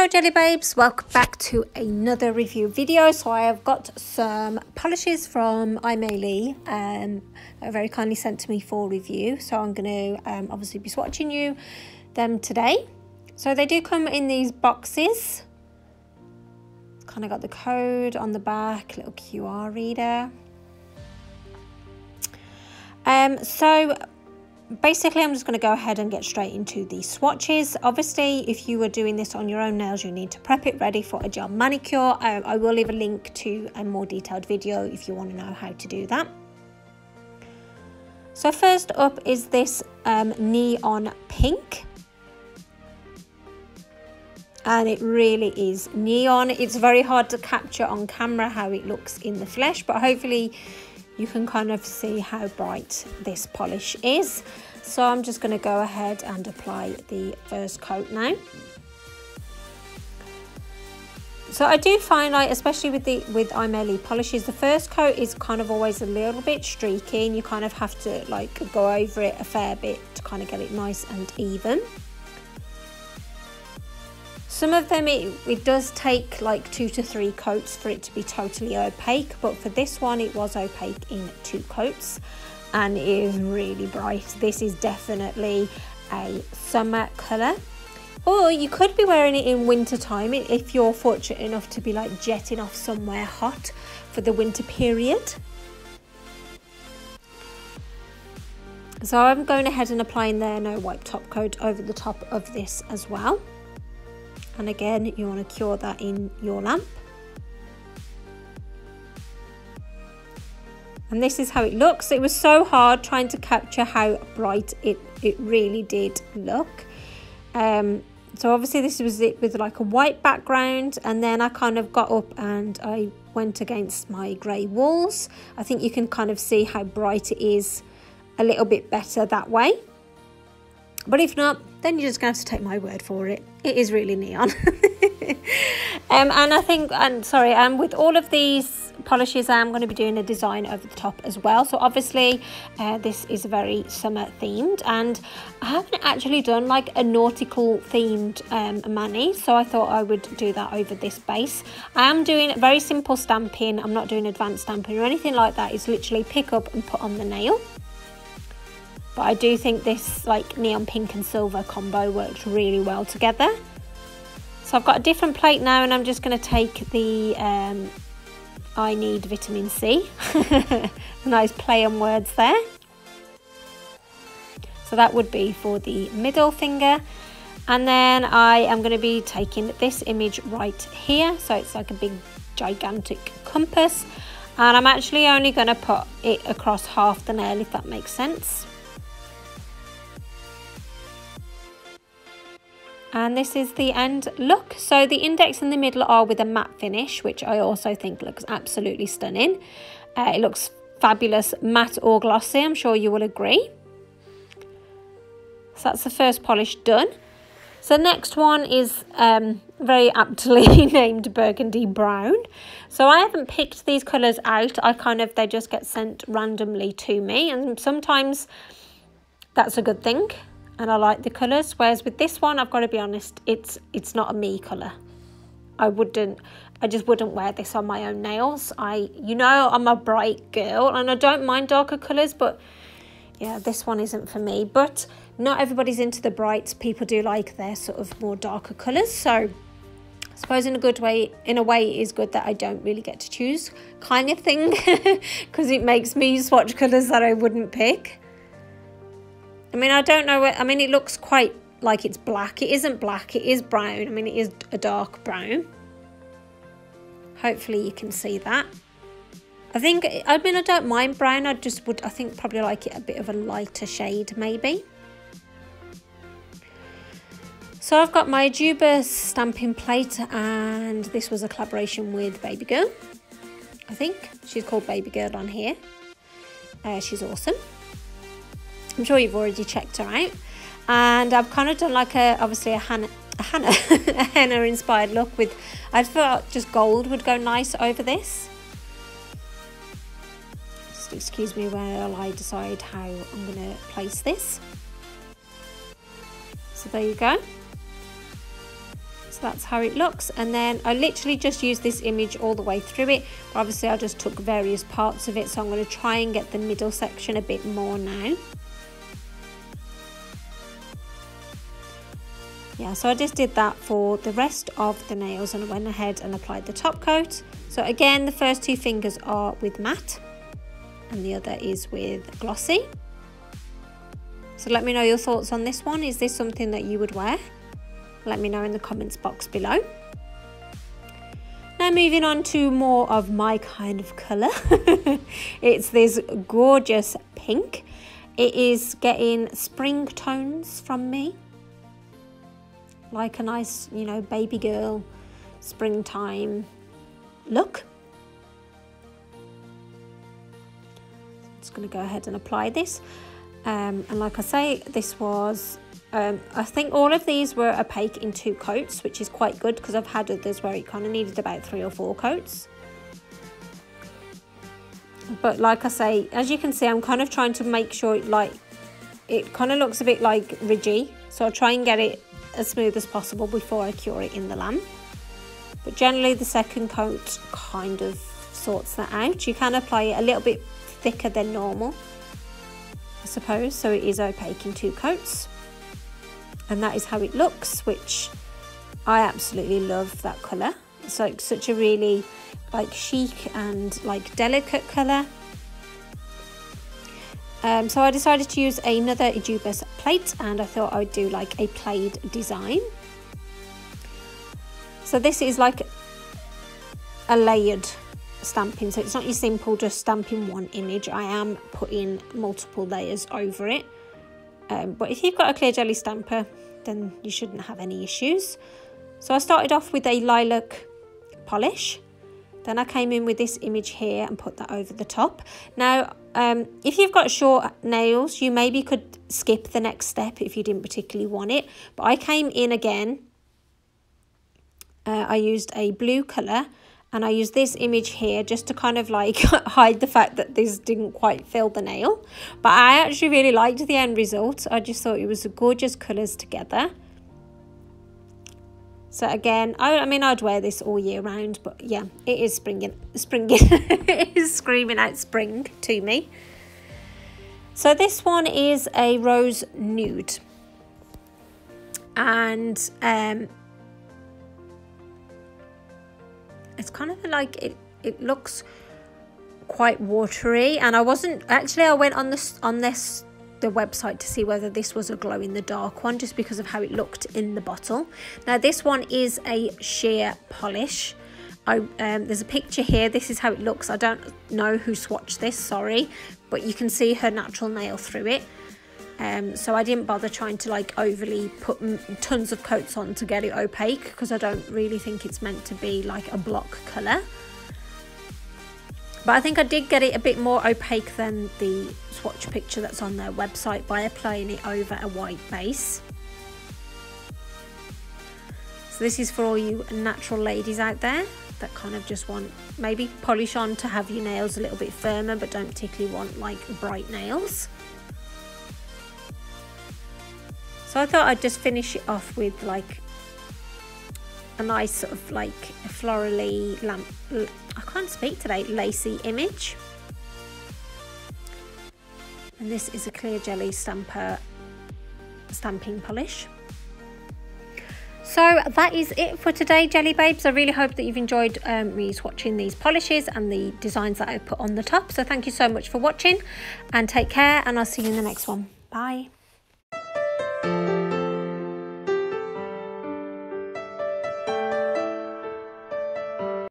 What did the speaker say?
Hello Jelly Babes, welcome back to another review video. So I have got some polishes from Aimeili that are very kindly sent to me for review. So I'm going to obviously be swatching you them today. So they do come in these boxes. It's kind of got the code on the back, little QR reader. So basically, I'm just going to go ahead and get straight into the swatches. Obviously, if you were doing this on your own nails, you need to prep it ready for a gel manicure. I will leave a link to a more detailed video if you want to know how to do that. So first up is this neon pink. And it really is neon. It's very hard to capture on camera how it looks in the flesh, but hopefully you can kind of see how bright this polish is. So I'm just going to go ahead and apply the first coat now. So I do find, like, especially with Aimeili polishes, the first coat is kind of always a little bit streaky, and you kind of have to like go over it a fair bit to kind of get it nice and even. Some of them, it does take like 2 to 3 coats for it to be totally opaque, but for this one it was opaque in 2 coats and it is really bright. This is definitely a summer colour, or you could be wearing it in winter time if you're fortunate enough to be like jetting off somewhere hot for the winter period. So I'm going ahead and applying their no wipe top coat over the top of this as well. And again, you want to cure that in your lamp. And this is how it looks. It was so hard trying to capture how bright it really did look. So obviously this was it with like a white background, and then I kind of got up and I went against my grey walls. I think you can kind of see how bright it is a little bit better that way. But if not, then you're just going to have to take my word for it. It is really neon. And I think, with all of these polishes, I'm going to be doing a design over the top as well. So obviously, this is very summer themed, and I haven't actually done like a nautical themed mani, so I thought I would do that over this base. I am doing very simple stamping. I'm not doing advanced stamping or anything like that. It's literally pick up and put on the nail. But I do think this like neon pink and silver combo works really well together. So I've got a different plate now, and I'm just going to take the I need vitamin C. Nice play on words there. So that would be for the middle finger. And then I am going to be taking this image right here. So it's like a big gigantic compass. And I'm actually only going to put it across half the nail, if that makes sense. And this is the end look. So the index and the middle are with a matte finish, which I also think looks absolutely stunning. It looks fabulous, matte or glossy, I'm sure you will agree. So that's the first polish done. So the next one is very aptly named Burgundy Brown. So I haven't picked these colours out. They just get sent randomly to me, and sometimes that's a good thing. And I like the colours, whereas with this one, I've got to be honest, it's not a me colour. I just wouldn't wear this on my own nails. You know, I'm a bright girl and I don't mind darker colours, but yeah, this one isn't for me. But not everybody's into the brights. People do like their sort of more darker colours. So I suppose in a way it is good that I don't really get to choose kind of thing, because it makes me swatch colours that I wouldn't pick. I mean, I don't know. It looks quite like it's black. It isn't black. It is brown. I mean, it is a dark brown. Hopefully you can see that. I don't mind brown. I think probably like it a bit of a lighter shade maybe. So I've got my Ejiubas stamping plate, and this was a collaboration with Baby Girl. I think she's called Baby Girl on here. She's awesome. I'm sure you've already checked her out. And I've kind of done like obviously a Henna inspired look with, I thought just gold would go nice over this. Just excuse me while I decide how I'm going to place this. So there you go. So that's how it looks, and then I literally just used this image all the way through it. But obviously I just took various parts of it, so I'm going to try and get the middle section a bit more now. Yeah, so I just did that for the rest of the nails, and I went ahead and applied the top coat. So again, the first two fingers are with matte and the other is with glossy. So let me know your thoughts on this one. Is this something that you would wear? Let me know in the comments box below. Now moving on to more of my kind of colour. It's this gorgeous pink. It is getting spring tones from me. Like a nice, you know, baby girl springtime look. Just going to go ahead and apply this. And like I say, this was, I think all of these were opaque in 2 coats, which is quite good because I've had others where it kind of needed about 3 or 4 coats. But like I say, as you can see, I'm kind of trying to make sure it kind of looks a bit like ridgy. So I'll try and get it as smooth as possible before I cure it in the lamp. But generally the second coat kind of sorts that out. You can apply it a little bit thicker than normal, I suppose, so it is opaque in 2 coats. And that is how it looks, which I absolutely love that colour. It's like such a really like chic and like delicate colour. So I decided to use another Ejiubas plate, and I thought I would do like a plaid design. So this is like a layered stamping, so it's not your simple just stamping one image. I am putting multiple layers over it. But if you've got a clear jelly stamper, then you shouldn't have any issues. So I started off with a lilac polish. Then I came in with this image here and put that over the top. Now, if you've got short nails, you maybe could skip the next step if you didn't particularly want it. But I came in again. I used a blue colour, and I used this image here just to kind of like hide the fact that this didn't quite fill the nail. But I actually really liked the end result. I just thought it was gorgeous colours together. So again, I mean, I'd wear this all year round, but yeah, it is springing. It is screaming out spring to me. So this one is a Rose Nude. And it's kind of like, it looks quite watery. And I wasn't, actually I went on the website to see whether this was a glow in the dark one, just because of how it looked in the bottle. Now this one is a sheer polish. There's a picture here. This is how it looks. I don't know who swatched this, sorry, but you can see her natural nail through it. So I didn't bother trying to like overly put tons of coats on to get it opaque, because I don't really think it's meant to be like a block colour. But I think I did get it a bit more opaque than the swatch picture that's on their website by applying it over a white base. So this is for all you natural ladies out there that kind of just want maybe polish on to have your nails a little bit firmer, but don't particularly want like bright nails. So I thought I'd just finish it off with like a nice sort of like a florally I can't speak today, lacy image. And this is a clear jelly stamping polish. So that is it for today, Jelly Babes. I really hope that you've enjoyed me swatching these polishes and the designs that I put on the top. So thank you so much for watching, and take care, and I'll see you in the next one. Bye.